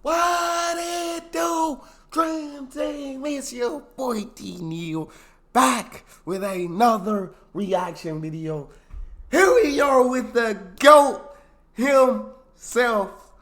What it do? Dream Team, it's your boy Neal back with another reaction video. Here we are with the GOAT himself,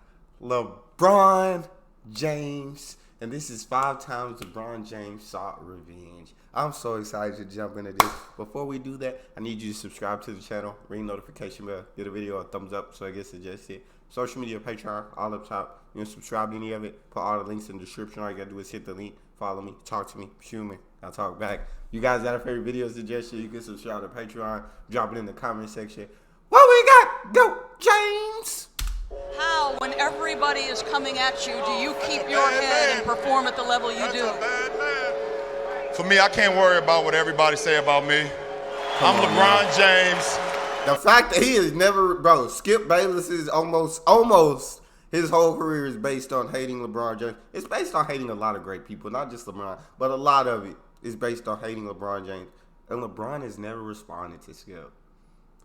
LeBron James. And this is 5 times LeBron James sought revenge. I'm so excited to jump into this. Before we do that, I need you to subscribe to the channel, ring notification bell, give the video a thumbs up so it gets suggested. Social media, Patreon, all up top. You can subscribe to any of it. Put all the links in the description. All you gotta do is hit the link, follow me, talk to me, shoot me. I'll talk back. You guys got a favorite video suggestion? You can subscribe to Patreon. Drop it in the comment section. What we got? Go, James! How, when everybody is coming at you, do you keep your head and perform at the level you do? For me, I can't worry about what everybody say about me. I'm LeBron James. The fact that he has never, bro, Skip Bayless is almost his whole career is based on hating LeBron James. It's based on hating a lot of great people, not just LeBron, but a lot of it is based on hating LeBron James. And LeBron has never responded to Skip.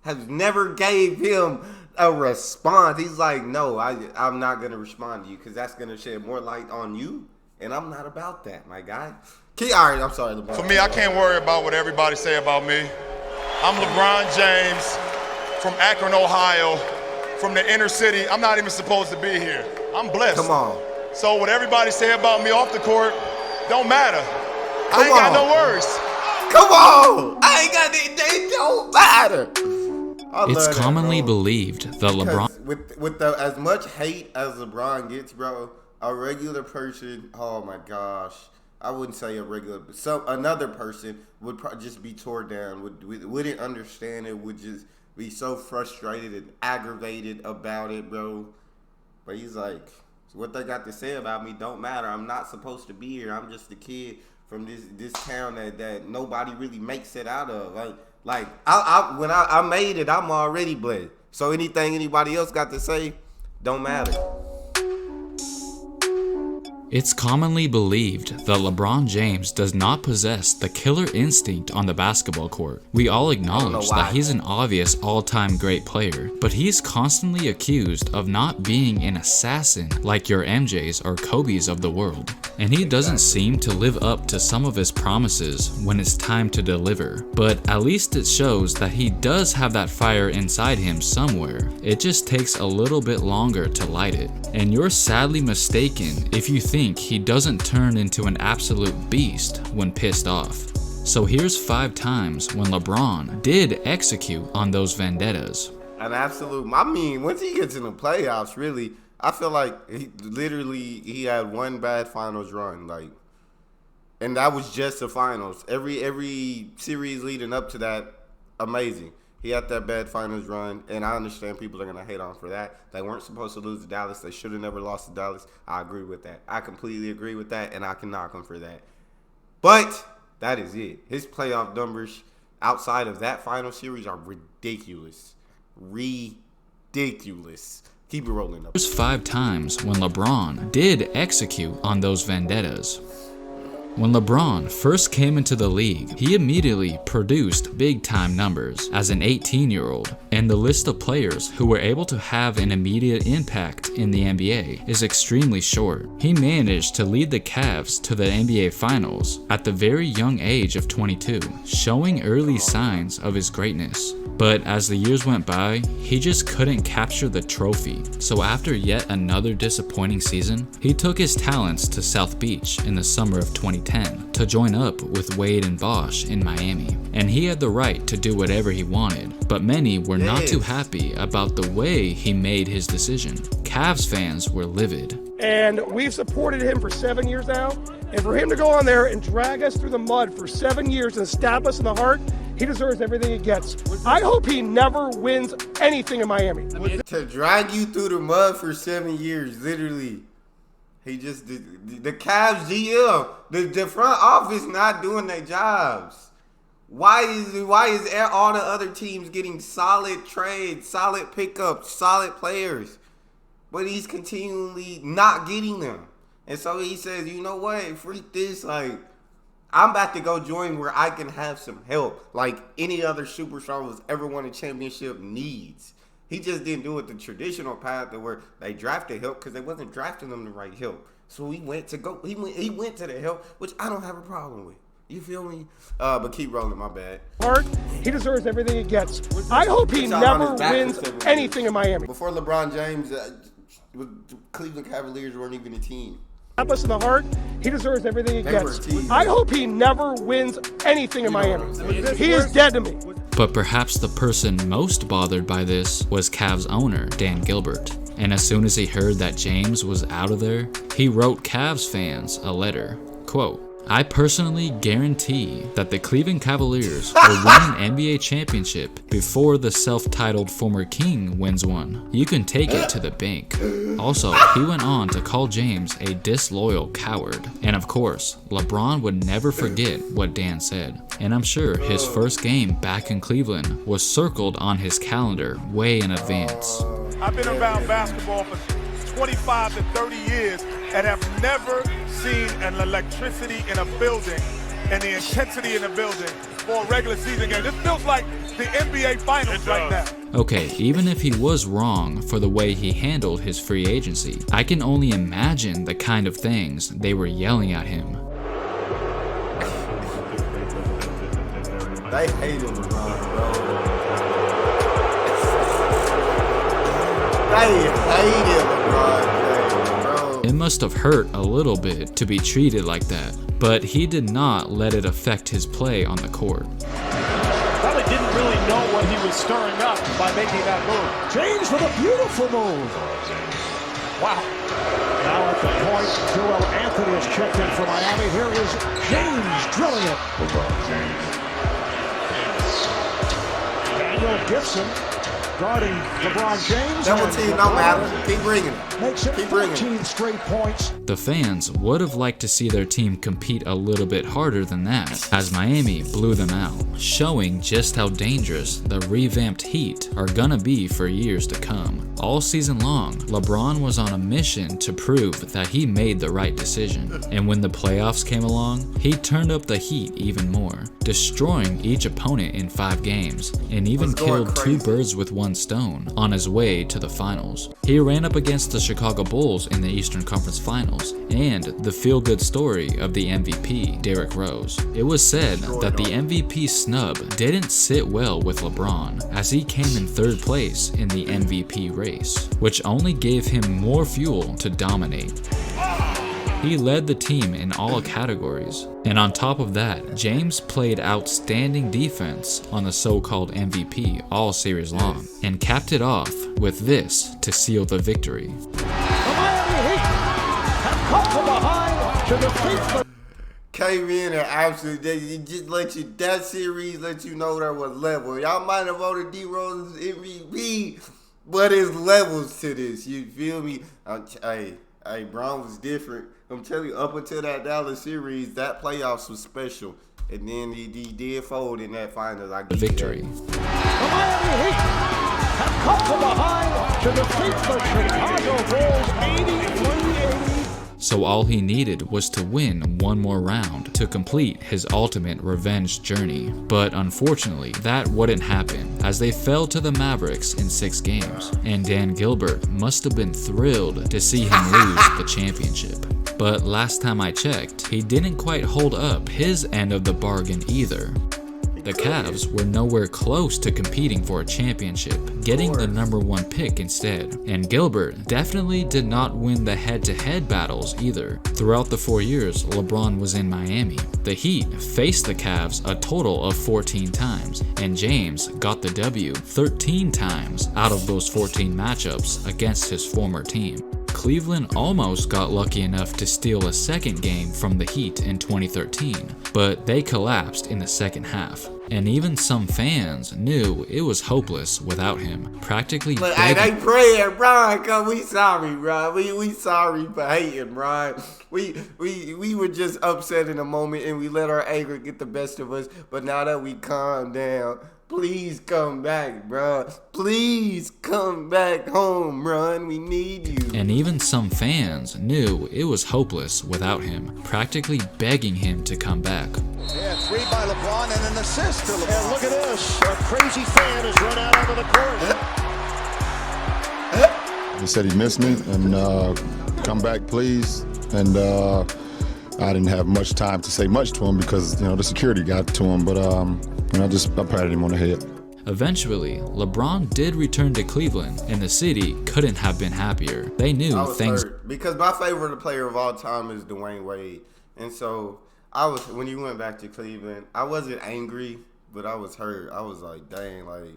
Has never gave him a response. He's like, no, I'm not going to respond to you because that's going to shed more light on you. And I'm not about that, my guy. All right, I'm sorry, LeBron. For me, I can't worry about what everybody say about me. I'm LeBron James from Akron, Ohio, from the inner city. I'm not even supposed to be here. I'm blessed. Come on. So what everybody say about me off the court don't matter. I ain't got no words. Come on. I ain't got they don't matter. It's commonly believed that LeBron, with the as much hate as LeBron gets, bro, a regular person, oh my gosh, I wouldn't say a regular, but another person would just be torn down, wouldn't understand it, would just be so frustrated and aggravated about it, bro. But he's like, what they got to say about me don't matter. I'm not supposed to be here. I'm just a kid from this town that nobody really makes it out of. When I made it, I'm already blessed. So anything anybody else got to say don't matter. it's commonly believed that LeBron James does not possess the killer instinct on the basketball court. We all acknowledge that he's an obvious all-time great player, but he's constantly accused of not being an assassin like your MJs or Kobe's of the world. And he doesn't seem to live up to some of his promises when it's time to deliver. But at least it shows that he does have that fire inside him somewhere. It just takes a little bit longer to light it. And you're sadly mistaken if you think he doesn't turn into an absolute beast when pissed off. So here's 5 times when LeBron did execute on those vendettas. An absolute, I mean, once he gets in the playoffs, really, I feel like he had one bad finals run, and that was just the finals. Every series leading up to that, amazing. He had that bad finals run, and I understand people are going to hate on for that. They weren't supposed to lose to Dallas. They should have never lost to Dallas. I agree with that. I completely agree with that, and I can knock him for that. But that is it. His playoff numbers outside of that final series are ridiculous. Ridiculous. Keep it rolling up. There's 5 times when LeBron did execute on those vendettas. When LeBron first came into the league, he immediately produced big-time numbers as an 18-year-old, and the list of players who were able to have an immediate impact in the NBA is extremely short. He managed to lead the Cavs to the NBA Finals at the very young age of 22, showing early signs of his greatness. But as the years went by, he just couldn't capture the trophy. So after yet another disappointing season, he took his talents to South Beach in the summer of 2010 to join up with Wade and Bosh in Miami. And he had the right to do whatever he wanted, but many were not too happy about the way he made his decision. Cavs fans were livid. And we've supported him for 7 years now. And for him to go on there and drag us through the mud for 7 years and stab us in the heart, he deserves everything he gets. I hope he never wins anything in Miami. To drag you through the mud for 7 years, literally. He just did. The Cavs GM, the front office not doing their jobs. Why is all the other teams getting solid trades, solid pickups, solid players, but he's continually not getting them? And so he says, you know what, freak this, I'm about to go join where I can have some help, like any other superstar who's ever won a championship needs. He just didn't do it the traditional path where they drafted help because they wasn't drafting them the right help. So he went to the help, which I don't have a problem with. You feel me? But keep rolling, my bad. He deserves everything he gets. I hope he never wins anything in Miami. Before LeBron James, the Cleveland Cavaliers weren't even a team. Us in the heart, he deserves everything he gets. I hope he never wins anything in Miami. He is dead to me. But perhaps the person most bothered by this was Cavs owner Dan Gilbert. And as soon as he heard that James was out of there, he wrote Cavs fans a letter. Quote, I personally guarantee that the Cleveland Cavaliers will win an NBA championship before the self-titled former king wins one. You can take it to the bank. Also, he went on to call James a disloyal coward. And of course, LeBron would never forget what Dan said. And I'm sure his first game back in Cleveland was circled on his calendar way in advance. I've been around basketball for 25 to 30 years and have never seen an electricity in a building and the intensity in a building for a regular season game. This feels like the NBA Finals right now. Okay, even if he was wrong for the way he handled his free agency, I can only imagine the kind of things they were yelling at him. They hate him, bro. They hate him, bro. It must have hurt a little bit to be treated like that, but he did not let it affect his play on the court. Probably didn't really know what he was stirring up by making that move. James with a beautiful move. Wow. Now at the point, Joel Anthony has checked in for Miami. Here is James drilling it. Daniel Gibson guarding LeBron James. Double team, no matter. Keep bringing it. Makes it 14 straight points. The fans would have liked to see their team compete a little bit harder than that, as Miami blew them out, showing just how dangerous the revamped Heat are gonna be for years to come. All season long, LeBron was on a mission to prove that he made the right decision, and when the playoffs came along, he turned up the heat even more, destroying each opponent in 5 games, and even killed 2 birds with 1 stone on his way to the finals. He ran up against the Chicago Bulls in the Eastern Conference Finals, and the feel-good story of the MVP, Derrick Rose. It was said that the MVP snub didn't sit well with LeBron, as he came in 3rd place in the MVP race, which only gave him more fuel to dominate. He led the team in all categories, and on top of that, James played outstanding defense on the so-called MVP all series long, and capped it off with this to seal the victory. The Miami Heat have come from behind to defeat the Came in and absolutely just that series let you know there was level. Y'all might have voted D Rose MVP, but there's levels to this. You feel me? Hey, Brown was different. I'm telling you, up until that Dallas series, that playoffs was special. And then he did fold in that finals. I get victory. The Miami Heat have come from behind to defeat the Chicago Bulls 83-80. So all he needed was to win one more round to complete his ultimate revenge journey. But unfortunately, that wouldn't happen, as they fell to the Mavericks in 6 games, and Dan Gilbert must have been thrilled to see him lose the championship. But last time I checked, he didn't quite hold up his end of the bargain either. The Cavs were nowhere close to competing for a championship, getting the #1 pick instead. And Gilbert definitely did not win the head-to-head battles either. Throughout the 4 years LeBron was in Miami, the Heat faced the Cavs a total of 14 times, and James got the W 13 times out of those 14 matchups against his former team. Cleveland almost got lucky enough to steal a second game from the Heat in 2013, but they collapsed in the second half. And even some fans knew it was hopeless without him, practically begging. They praying, Brian, cause we sorry, bro. We sorry for hating, Brian. We were just upset in a moment and we let our anger get the best of us. But now that we calm down, please come back, bro. Please come back home, Ron. We need you. And even some fans knew it was hopeless without him, practically begging him to come back. Yeah, 3 by LeBron and an assist to LeBron. And look at this. A crazy fan has run out onto the court. He said he missed me and come back, please. And I didn't have much time to say much to him because, you know, the security got to him. But, you know, I patted him on the head. Eventually, LeBron did return to Cleveland, and the city couldn't have been happier. They knew things... hurt because my favorite player of all time is Dwayne Wade. And so, when you went back to Cleveland, I wasn't angry, but I was hurt. I was like, dang, like,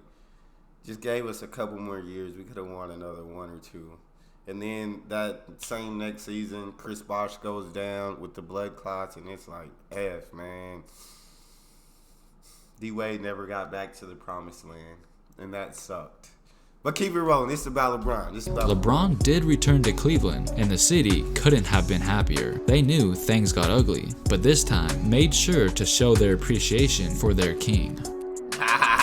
just gave us a couple more years. We could have won another one or two. And then that same next season, Chris Bosh goes down with the blood clots, and it's like, F, man. D-Wade never got back to the promised land, and that sucked. But keep it rolling. It's about LeBron. LeBron did return to Cleveland, and the city couldn't have been happier. They knew things got ugly, but this time made sure to show their appreciation for their king.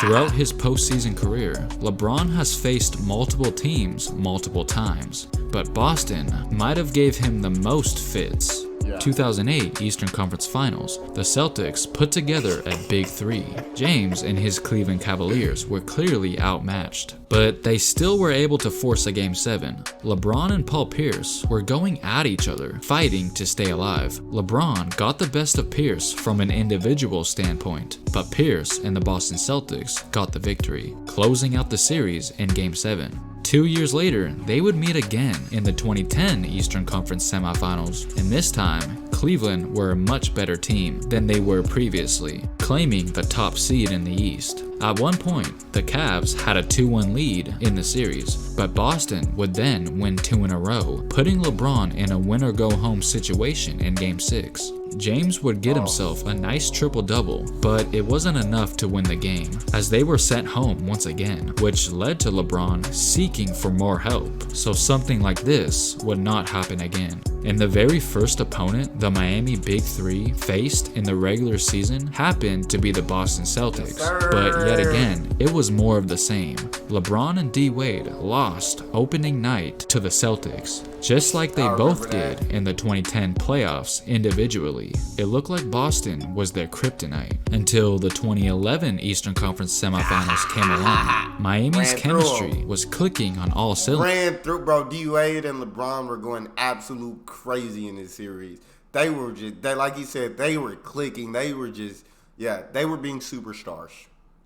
Throughout his postseason career, LeBron has faced multiple teams multiple times, but Boston might have gave him the most fits. 2008 Eastern Conference Finals, the Celtics put together a big three. James and his Cleveland Cavaliers were clearly outmatched, but they still were able to force a Game 7. LeBron and Paul Pierce were going at each other, fighting to stay alive. LeBron got the best of Pierce from an individual standpoint, but Pierce and the Boston Celtics got the victory, closing out the series in Game 7. 2 years later, they would meet again in the 2010 Eastern Conference Semifinals, and this time, Cleveland were a much better team than they were previously, claiming the top seed in the East. At one point, the Cavs had a 2-1 lead in the series, but Boston would then win 2 in a row, putting LeBron in a win-or-go-home situation in Game 6. James would get himself a nice triple-double, but it wasn't enough to win the game, as they were sent home once again, which led to LeBron seeking for more help, so something like this would not happen again. And the very first opponent the Miami Big Three faced in the regular season happened to be the Boston Celtics, but yet again, it was more of the same. LeBron and D-Wade lost opening night to the Celtics, just like they both did in the 2010 playoffs individually. It looked like Boston was their kryptonite until the 2011 Eastern Conference Semifinals came along. Miami's chemistry was clicking on all cylinders. Ran through, bro. D-Wade and LeBron were going absolute crazy in this series. They were just, like you said, they were clicking. They were just, they were being superstars.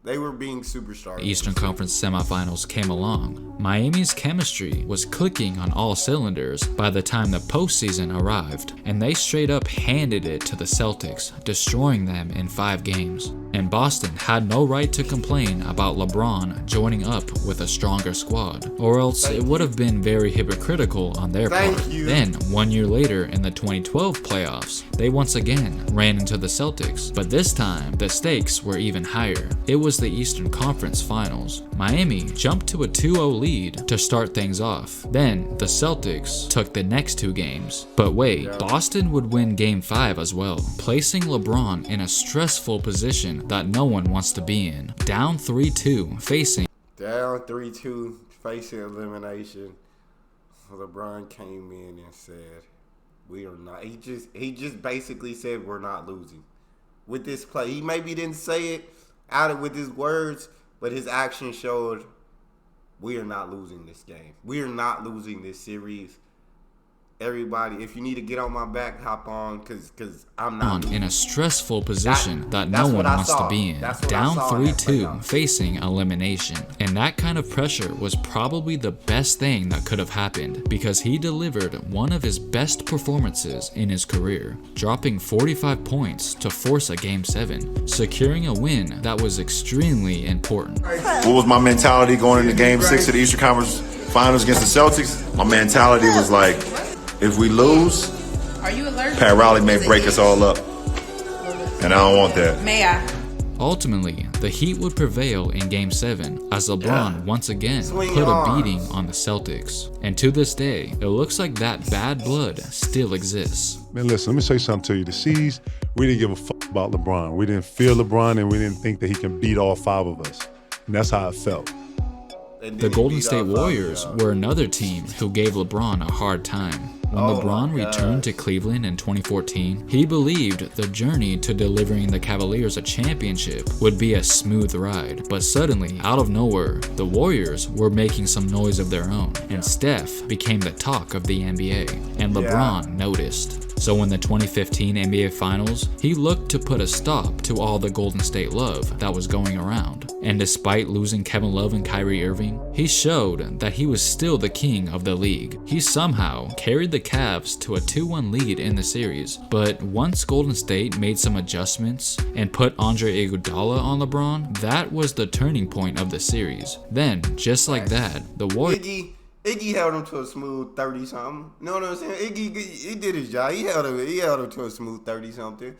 They were being superstars. Eastern Conference Semifinals came along. Miami's chemistry was clicking on all cylinders by the time the postseason arrived, and they straight up handed it to the Celtics, destroying them in 5 games. And Boston had no right to complain about LeBron joining up with a stronger squad, or else it would have been very hypocritical on their part. Then, 1 year later in the 2012 playoffs, they once again ran into the Celtics, but this time the stakes were even higher. It was the Eastern Conference Finals. Miami jumped to a 2-0 lead to start things off. Then, the Celtics took the next 2 games. But wait, Boston would win Game 5 as well, placing LeBron in a stressful position that no one wants to be in. Down 3-2, facing elimination. LeBron came in and said, we are not. He just basically said we're not losing. With this play, he maybe didn't say it out with his words, but his actions showed we are not losing this game. We are not losing this series. Everybody, if you need to get on my back, hop on, because I'm not in a stressful position that no one wants to be in. Down 3-2, facing elimination. And that kind of pressure was probably the best thing that could have happened, because he delivered one of his best performances in his career, dropping 45 points to force a Game 7, securing a win that was extremely important. What was my mentality going into Game 6 of the Eastern Conference Finals against the Celtics? My mentality was like, if we lose, Pat Riley may break us all up, and I don't want that. May I? Ultimately, the Heat would prevail in Game 7 as LeBron once again put a beating on the Celtics. And to this day, it looks like that bad blood still exists. Man, listen, let me say something to you. The C's, we didn't give a fuck about LeBron. We didn't fear LeBron, and we didn't think that he can beat all 5 of us. And that's how it felt. The Golden State Warriors were another team who gave LeBron a hard time. When LeBron returned to Cleveland in 2014, he believed the journey to delivering the Cavaliers a championship would be a smooth ride. But suddenly, out of nowhere, the Warriors were making some noise of their own, and Steph became the talk of the NBA, and LeBron noticed. So in the 2015 NBA Finals, he looked to put a stop to all the Golden State love that was going around. And despite losing Kevin Love and Kyrie Irving, he showed that he was still the king of the league. He somehow carried the Cavs to a 2-1 lead in the series, but once Golden State made some adjustments and put Andre Iguodala on LeBron, that was the turning point of the series. Then, just like that, the Warriors... Iggy held him to a smooth 30-something. You know what I'm saying? Iggy, he did his job. He held him to a smooth 30-something.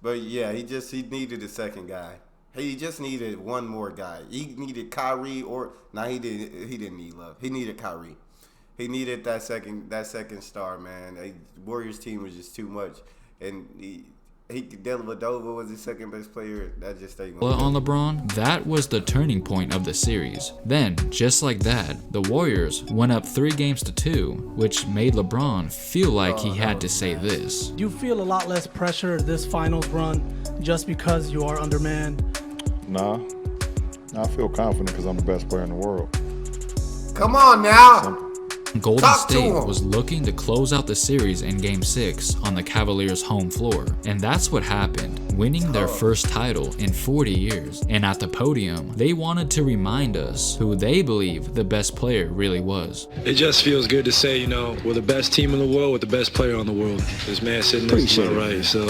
But yeah, he needed a second guy. He just needed one more guy. He needed Kyrie he didn't need Love. He needed Kyrie. He needed that second star, man. The Warriors team was just too much. And Dellavedova was the second best player. That just stayed on LeBron, that was the turning point of the series. Then, just like that, the Warriors went up 3-2, which made LeBron feel like he had to say this. Do you feel a lot less pressure this finals run just because you are undermanned? Nah, I feel confident because I'm the best player in the world. Come on now. Golden State was looking to close out the series in Game 6 on the Cavaliers' home floor, and that's what happened, winning their first title in 40 years. And at the podium, they wanted to remind us who they believe the best player really was. It just feels good to say, you know, we're the best team in the world with the best player on the world. This man sitting next to my right, so...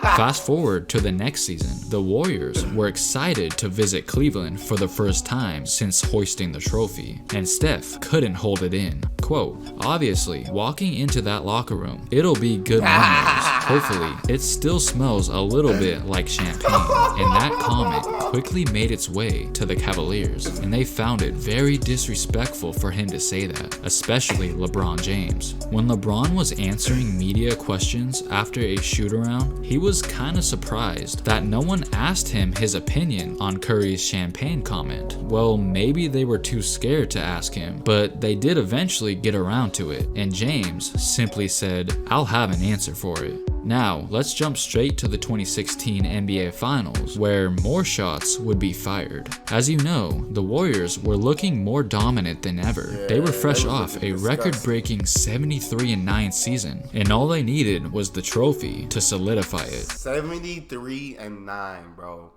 Fast forward to the next season, the Warriors were excited to visit Cleveland for the first time since hoisting the trophy, and Steph couldn't hold it in. Quote, obviously, walking into that locker room, it'll be good memories. Hopefully, it still smells a little bit like champagne. And that comment quickly made its way to the Cavaliers, and they found it very disrespectful for him to say that, especially LeBron James. When LeBron was answering media questions after a shoot-around, he was kind of surprised that no one asked him his opinion on Curry's champagne comment. Well, maybe they were too scared to ask him, but they did eventually get around to it, and James simply said, "I'll have an answer for it." Now, let's jump straight to the 2016 NBA Finals, where more shots would be fired. As you know, the Warriors were looking more dominant than ever. They were fresh off a record-breaking 73-9 season, and all they needed was the trophy to solidify it. 73-9, bro.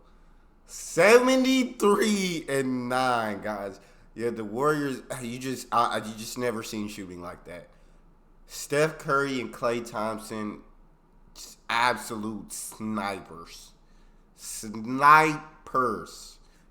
73-9, guys. Yeah, the Warriors, you just never seen shooting like that. Steph Curry and Klay Thompson, absolute snipers.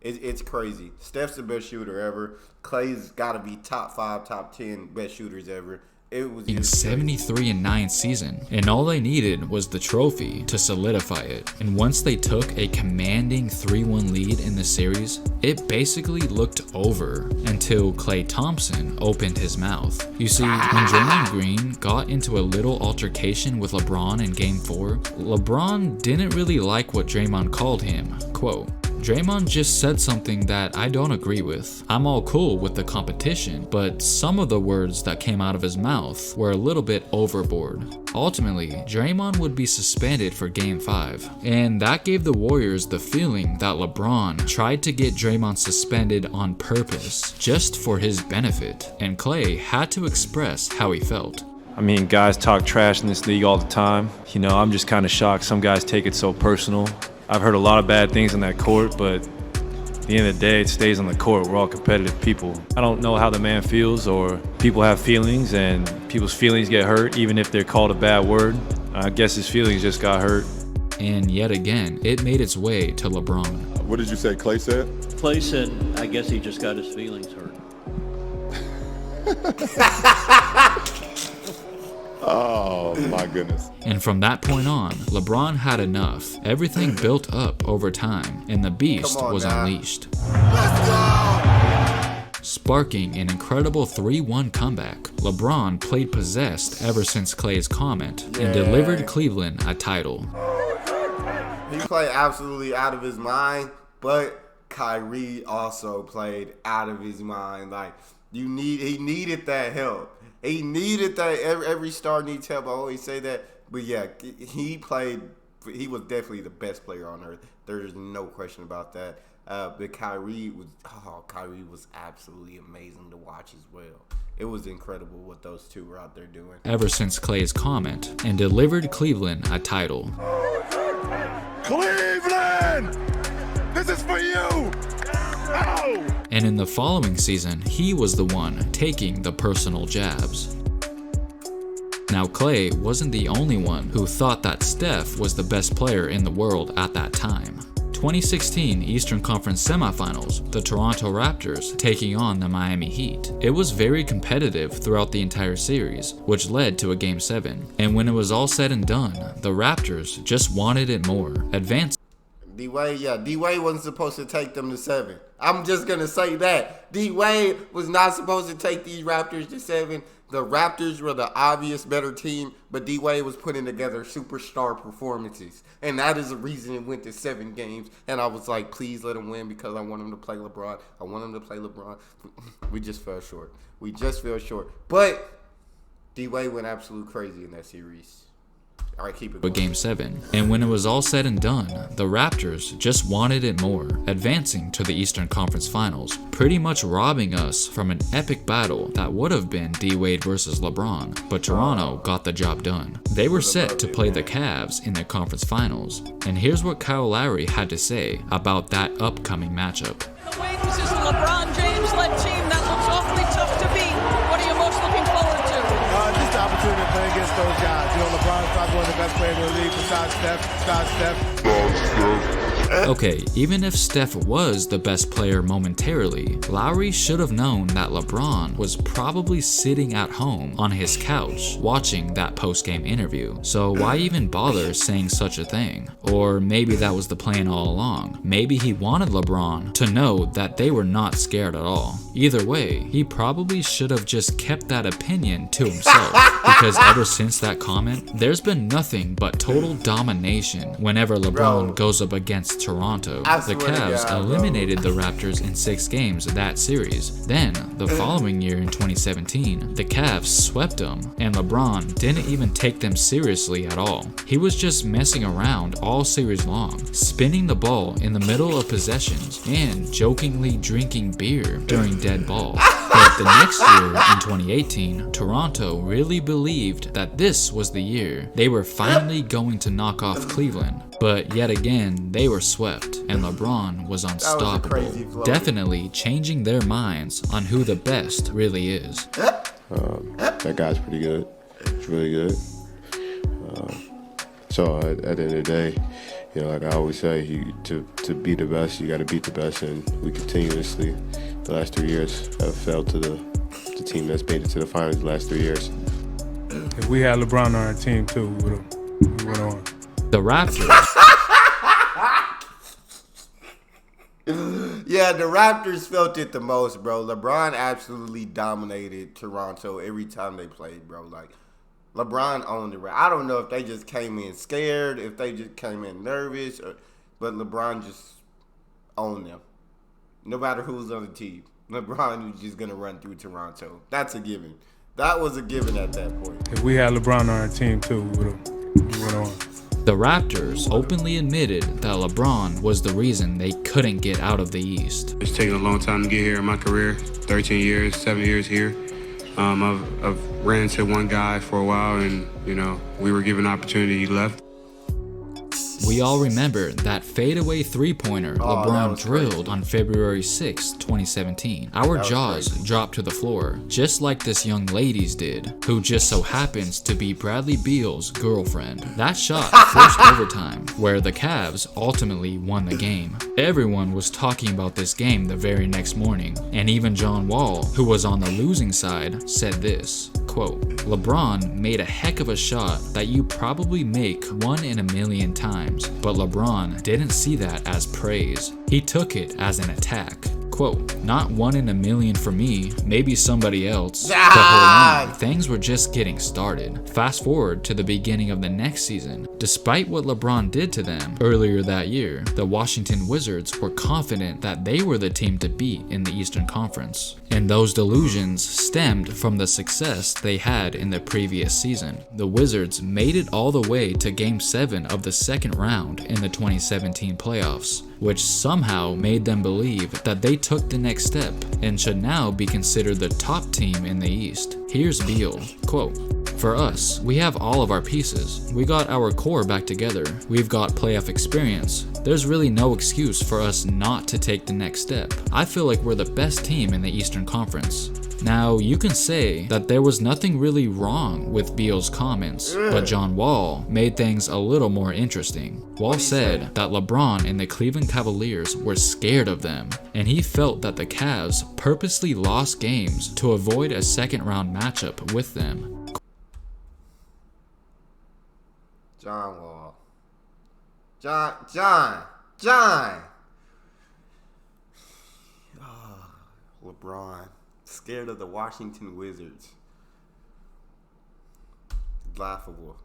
It's crazy. Steph's the best shooter ever. Klay's got to be top 5, top 10 best shooters ever. It was in 73-9 season, and all they needed was the trophy to solidify it. And once they took a commanding 3-1 lead in the series, it basically looked over until Klay Thompson opened his mouth. You see, when Draymond Green got into a little altercation with LeBron in Game 4, LeBron didn't really like what Draymond called him. Quote, Draymond just said something that I don't agree with. I'm all cool with the competition, but some of the words that came out of his mouth were a little bit overboard. Ultimately, Draymond would be suspended for Game 5, and that gave the Warriors the feeling that LeBron tried to get Draymond suspended on purpose, just for his benefit, and Klay had to express how he felt. I mean, guys talk trash in this league all the time. You know, I'm just kind of shocked some guys take it so personal. I've heard a lot of bad things on that court, but at the end of the day, it stays on the court. We're all competitive people. I don't know how the man feels, or people have feelings, and people's feelings get hurt, even if they're called a bad word. I guess his feelings just got hurt. And yet again, it made its way to LeBron. What did you say Klay said? Klay said, I guess he just got his feelings hurt. Oh, my goodness. And from that point on, LeBron had enough. Everything built up over time, and the beast was unleashed. Let's go! Sparking an incredible 3-1 comeback, LeBron played possessed ever since Klay's comment and delivered Cleveland a title. He played absolutely out of his mind, but Kyrie also played out of his mind. Like, he needed that help. He needed that. Every star needs help. I always say that. But yeah, he was definitely the best player on earth. There's no question about that. But Kyrie was absolutely amazing to watch as well. It was incredible what those two were out there doing. Ever since Klay's comment and delivered Cleveland a title. Cleveland! This is for you! Ow! And in the following season, he was the one taking the personal jabs. Now, Klay wasn't the only one who thought that Steph was the best player in the world at that time. 2016 Eastern Conference Semifinals, the Toronto Raptors taking on the Miami Heat. It was very competitive throughout the entire series, which led to a Game 7. And when it was all said and done, the Raptors just wanted it more, advancing. D-Wade wasn't supposed to take them to 7. I'm just going to say that. D-Wade was not supposed to take these Raptors to 7. The Raptors were the obvious better team, but D-Wade was putting together superstar performances. And that is the reason it went to 7 games. And I was like, please let him win because I want him to play LeBron. We just fell short. But D-Wade went absolute crazy in that series. All right, keep it going. Game 7. And when it was all said and done, the Raptors just wanted it more, advancing to the Eastern Conference Finals, pretty much robbing us from an epic battle that would have been D-Wade versus LeBron, but Toronto got the job done. They were set to play the Cavs in the conference finals, and here's what Kyle Lowry had to say about that upcoming matchup. The Wings is a LeBron James-led team that looks awfully tough to beat. What are you most looking forward to? Just the opportunity to play against those guys. You know, LeBron's probably one of the best players in the league besides Steph. Okay, even if Steph was the best player momentarily, Lowry should have known that LeBron was probably sitting at home on his couch watching that post-game interview. So why even bother saying such a thing? Or maybe that was the plan all along. Maybe he wanted LeBron to know that they were not scared at all. Either way, he probably should have just kept that opinion to himself, because ever since that comment, there's been nothing but total domination whenever LeBron goes up against Toronto. The Cavs eliminated the Raptors in 6 games that series. Then, the following year in 2017, the Cavs swept them, and LeBron didn't even take them seriously at all. He was just messing around all series long, spinning the ball in the middle of possessions, and jokingly drinking beer during dead ball. But the next year, in 2018, Toronto really believed that this was the year they were finally going to knock off Cleveland. But yet again, they were swept, and LeBron was unstoppable, definitely changing their minds on who the best really is. That guy's pretty good. He's really good. So at the end of the day, you know, like I always say, to be the best, you got to beat the best, and we continuously, the last 3 years, have fell to the team that's made it to the finals the last 3 years. If we had LeBron on our team too, we went on. The Raptors. Yeah, the Raptors felt it the most, bro. LeBron absolutely dominated Toronto every time they played, bro. Like, LeBron owned it. I don't know if they just came in scared, if they just came in nervous, but LeBron just owned them. No matter who's on the team, LeBron was just going to run through Toronto. That's a given. That was a given at that point. If we had LeBron on our team too, we went on. The Raptors openly admitted that LeBron was the reason they couldn't get out of the East. It's taken a long time to get here in my career, 13 years, 7 years here. I've ran into one guy for a while, and, you know, we were given an opportunity, he left. We all remember that fadeaway three-pointer LeBron drilled on February 6, 2017. Our jaws dropped to the floor, just like this young lady's did, who just so happens to be Bradley Beal's girlfriend. That shot forced overtime, where the Cavs ultimately won the game. Everyone was talking about this game the very next morning, and even John Wall, who was on the losing side, said this, quote, "LeBron made a heck of a shot that you probably make 1 in a million times. But LeBron didn't see that as praise. He took it as an attack." Quote, "Not 1 in a million for me, maybe somebody else. But hold on, things were just getting started." Fast forward to the beginning of the next season. Despite what LeBron did to them earlier that year, the Washington Wizards were confident that they were the team to beat in the Eastern Conference. And those delusions stemmed from the success they had in the previous season. The Wizards made it all the way to Game 7 of the second round in the 2017 playoffs, which somehow made them believe that they took the next step and should now be considered the top team in the East. Here's Beal, quote, "For us, we have all of our pieces. We got our core back together. We've got playoff experience. There's really no excuse for us not to take the next step. I feel like we're the best team in the Eastern Conference." Now, you can say that there was nothing really wrong with Beal's comments, but John Wall made things a little more interesting. Wall said that LeBron and the Cleveland Cavaliers were scared of them, and he felt that the Cavs purposely lost games to avoid a second-round matchup with them. John Wall. John. Oh, LeBron. Scared of the Washington Wizards. Laughable.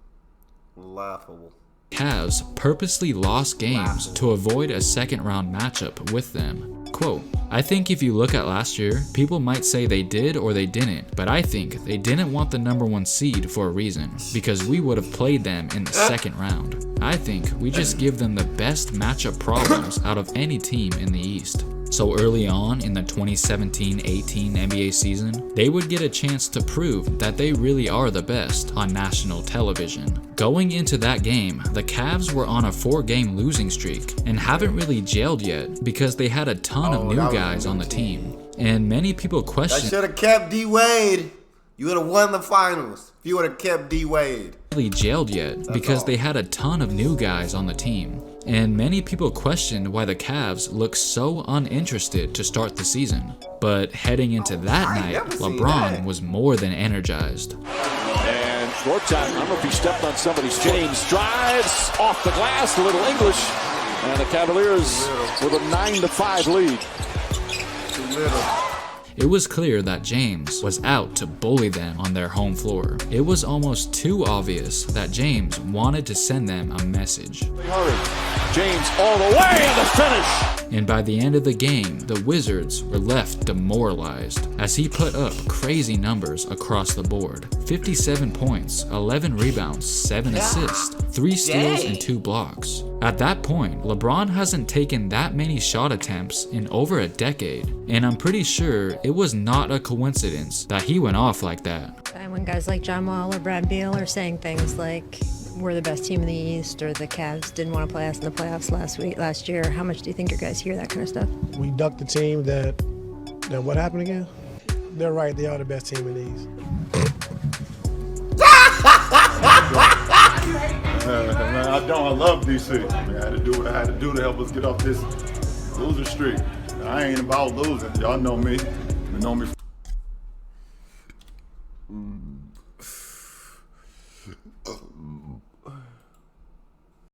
Cavs purposely lost games to avoid a second-round matchup with them. Quote, "I think if you look at last year, people might say they did or they didn't, but I think they didn't want the #1 seed for a reason, because we would have played them in the second round. I think we just give them the best matchup problems out of any team in the East." So early on in the 2017-18 NBA season, they would get a chance to prove that they really are the best on national television. Going into that game, the Cavs were on a 4-game losing streak and haven't really gelled yet because they had a ton of new guys on the team. And many people question, "I should have kept D-Wade. You would have won the finals if you would have kept D-Wade." Really gelled yet because they had a ton of new guys on the team. And many people questioned why the Cavs looked so uninterested to start the season. But heading into that night, LeBron was more than energized. And short time, I don't know if he stepped on somebody's James drives off the glass, a little English. And the Cavaliers with a 9-5 lead. It was clear that James was out to bully them on their home floor. It was almost too obvious that James wanted to send them a message. James all the way and the finish. And by the end of the game, the Wizards were left demoralized as he put up crazy numbers across the board. 57 points, 11 rebounds, 7 assists, 3 steals, and 2 blocks. At that point, LeBron hasn't taken that many shot attempts in over a decade, and I'm pretty sure it was not a coincidence that he went off like that. And when guys like John Wall or Brad Beal are saying things like, "We're the best team in the East," or "The Cavs didn't want to play us in the playoffs last year," how much do you think your guys hear that kind of stuff? We ducked the team that what happened again? They're right, they are the best team in the East. Man, I love DC. Man, I had to do what I had to do to help us get off this losing streak. I ain't about losing. Y'all know me. You know me.